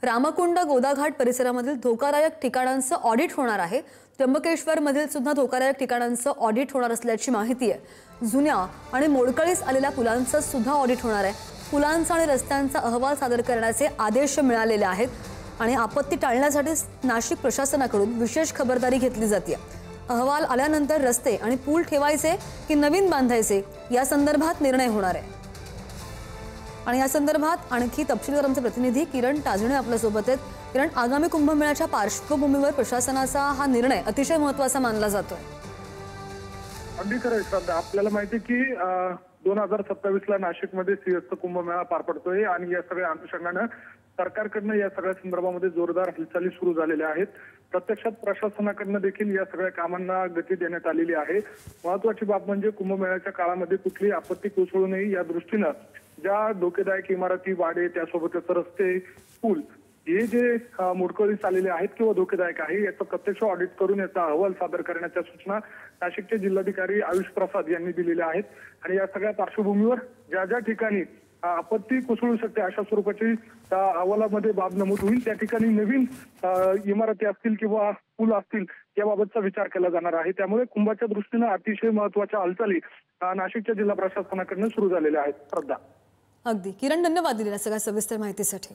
रामकुंड गोदाघाट परिसरामधील धोकादायक ठिकाणांचं ऑडिट होणार आहे। त्र्यंबकेश्वर मधील सुद्धा धोकादायक ठिकाणांचं ऑडिट होणार असल्याची माहिती आहे। जुन्या आणि मोडकळीस आलेल्या पुलांचं सुद्धा ऑडिट होणार आहे। पुलांचा आणि रस्त्यांचा अहवाल सादर करण्याचे आदेश मिळालेले आहेत आणि आपत्ती टाळण्यासाठी नाशिक प्रशासनाकडून विशेष खबरदारी घेतली जाते। अहवाल आल्यानंतर रस्ते आणि पूल ठेवायचे की नवीन बांधायचे या संदर्भात निर्णय होणार आहे। आणि या संदर्भात आणखी तपशीलवार आमचे प्रतिनिधी किरण ताजणे आपल्या सोबत आहेत। किरण, आगामी कुंभमेळ्याच्या पार्श्वभूमीवर प्रशासनाचा हा निर्णय अतिशय महत्त्वाचा मानला जातोय। अगदी खरं आहे श्रद्धा, आपल्याला माहिती की 2027 ला नाशिकमध्ये सिंहस्थ कुंभमेळा पार पडतोय आणि या सगळ्या अनुषंगाने सरकारकडनं या सगळ्या संदर्भामध्ये जोरदार हालचाली सुरू झालेल्या आहेत। प्रत्यक्षात प्रशासनाकडनं देखील या सगळ्या कामांना गती देण्यात आलेली आहे। महत्त्वाची बाब म्हणजे कुंभमेळ्याच्या काळामध्ये कुठलीही आपत्ती कोसळू नये या दृष्टीनं ज्या धोकेदायक इमारती, वाडे, त्यासोबतच रस्ते, पूल हे जे मोडकळीस आलेले आहेत किंवा धोकेदायक आहे याचं प्रत्यक्ष ऑडिट करून याचा अहवाल सादर करण्याच्या सूचना नाशिकचे जिल्हाधिकारी आयुष प्रसाद यांनी दिलेल्या आहेत। आणि या सगळ्या पार्श्वभूमीवर ज्या ज्या ठिकाणी आपत्ती कोसळू शकते अशा स्वरूपाची अहवालामध्ये बाब नमूद होईल त्या ठिकाणी नवीन इमारती असतील किंवा पूल असतील याबाबतचा विचार केला जाणार आहे। त्यामुळे कुंभाच्या दृष्टीने अतिशय महत्त्वाच्या हालचाली नाशिकच्या जिल्हा प्रशासनाकडून सुरू झालेल्या आहेत। श्रद्धा, अगदी किरण, धन्यवाद दिलेल्या सगळ्या सविस्तर माहितीसाठी।